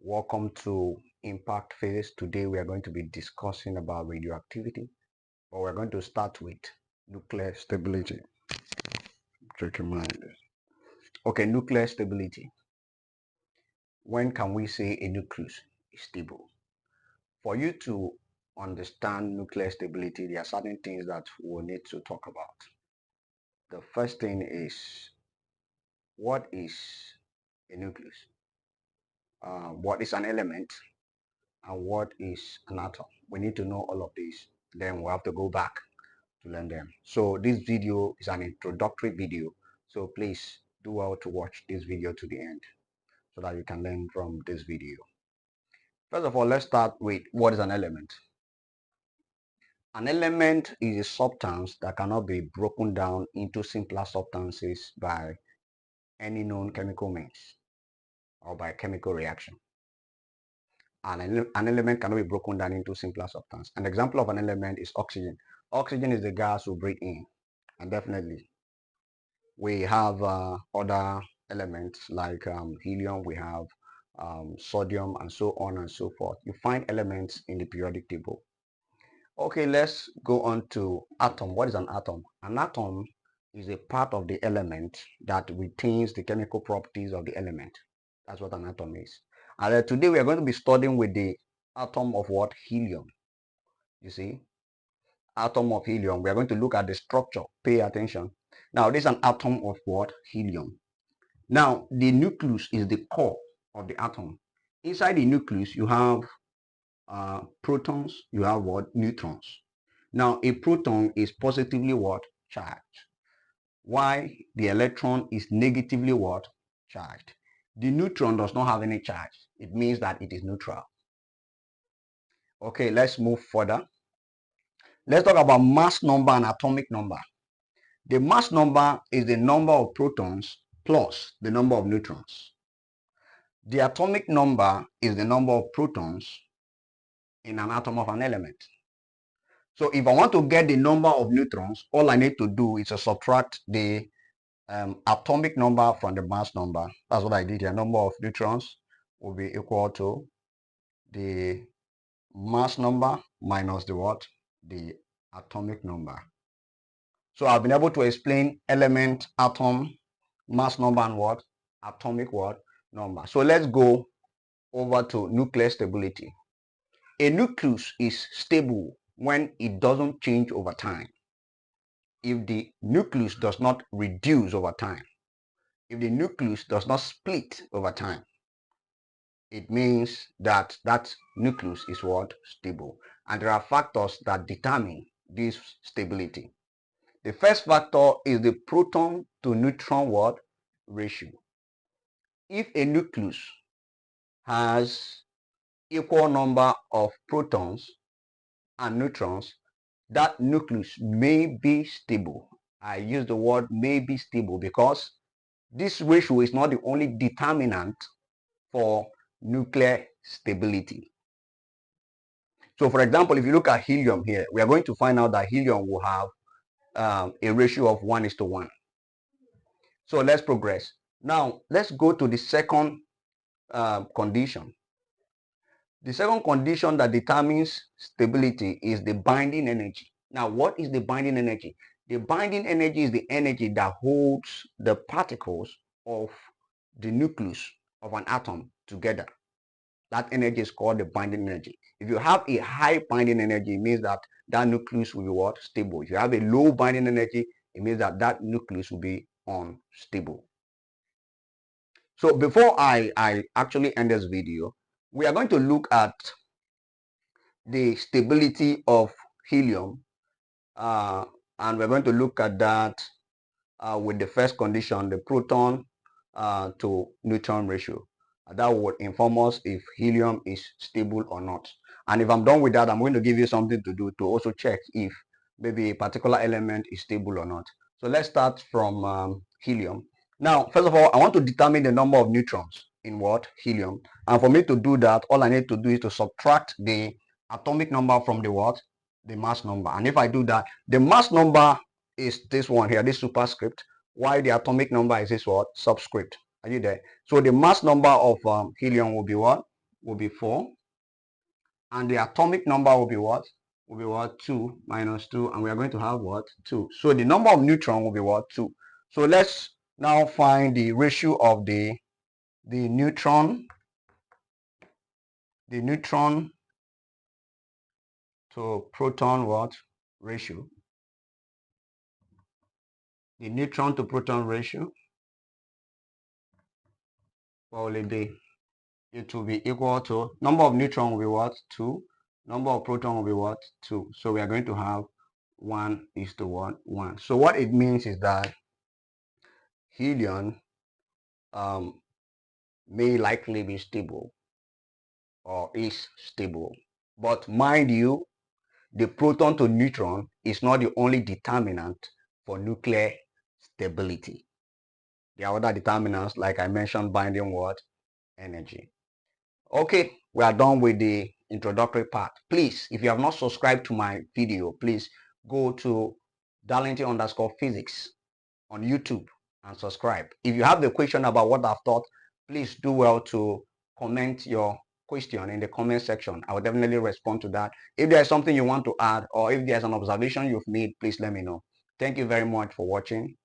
Welcome to Impact Phase. Today we are going to be discussing about radioactivity, but we're going to start with nuclear stability. Check your mind. Okay, nuclear stability. When can we say a nucleus is stable? For you to understand nuclear stability, there are certain things that we'll need to talk about. The first thing is, what is a nucleus? What is an element? And what is an atom? We need to know all of these. Then we'll have to go back to learn them. So this video is an introductory video. So please do well to watch this video to the end so that you can learn from this video. First of all, let's start with what is an element. An element is a substance that cannot be broken down into simpler substances by any known chemical means or by chemical reaction. An element cannot be broken down into simpler substance. An example of an element is oxygen. Oxygen is the gas we breathe in, and definitely we have other elements like helium, we have sodium, and so on and so forth. You find elements in the periodic table. Okay, let's go on to atom. What is an atom? An atom is a part of the element that retains the chemical properties of the element. That's what an atom is. And today we are going to be studying with the atom of what? Helium. You see? Atom of helium. We are going to look at the structure. Pay attention. Now, this is an atom of what? Helium. Now, the nucleus is the core of the atom. Inside the nucleus, you have protons, you have what? Neutrons. Now, a proton is positively what? Charged. While the electron is negatively what? Charged. The neutron does not have any charge. It means that it is neutral. Okay, let's move further. Let's talk about mass number and atomic number. The mass number is the number of protons plus the number of neutrons. The atomic number is the number of protons in an atom of an element. So if I want to get the number of neutrons, all I need to do is to subtract the atomic number from the mass number. That's what I did here. Number of neutrons will be equal to the mass number minus the what? The atomic number. So I've been able to explain element, atom, mass number, and what? Atomic what? Number. So let's go over to nuclear stability. A nucleus is stable when it doesn't change over time. If the nucleus does not reduce over time, if the nucleus does not split over time, it means that that nucleus is what? Stable. And there are factors that determine this stability. The first factor is the proton to neutron what? Ratio. If a nucleus has equal number of protons and neutrons, that nucleus may be stable. I use the word may be stable because this ratio is not the only determinant for nuclear stability. So for example, if you look at helium here, we are going to find out that helium will have a ratio of 1:1. So let's progress. Now let's go to the second condition. The second condition that determines stability is the binding energy. Now, what is the binding energy? The binding energy is the energy that holds the particles of the nucleus of an atom together. That energy is called the binding energy. If you have a high binding energy, it means that that nucleus will be what? Stable. If you have a low binding energy, it means that that nucleus will be unstable. So before I actually end this video, we are going to look at the stability of helium, and we're going to look at that with the first condition, the proton to neutron ratio. That would inform us if helium is stable or not. And if I'm done with that, I'm going to give you something to do to also check if maybe a particular element is stable or not. So let's start from helium. Now, first of all, I want to determine the number of neutrons in what? Helium. And for me to do that, all I need to do is to subtract the atomic number from the what? The mass number. And if I do that, the mass number is this one here, this superscript, while the atomic number is this what? Subscript. Are you there? So the mass number of helium will be what? will be 4. And the atomic number will be what? Will be what? 2 minus 2. And we are going to have what? 2. So the number of neutron will be what? 2. So let's now find the ratio of the neutron to proton what? Ratio. The neutron to proton ratio, what will it be? It will be equal to, number of neutron will be what? 2. Number of proton will be what? 2. So we are going to have 1 is to what? 1. So what it means is that helium may likely be stable or is stable. But mind you, the proton to neutron is not the only determinant for nuclear stability. There are other determinants, like I mentioned, binding what? Energy. Okay, we are done with the introductory part. Please, if you have not subscribed to my video, please go to Darlington_physics on YouTube and subscribe. If you have the question about what I've taught, please do well to comment your question in the comment section. I will definitely respond to that. If there is something you want to add, or if there's an observation you've made, please let me know. Thank you very much for watching.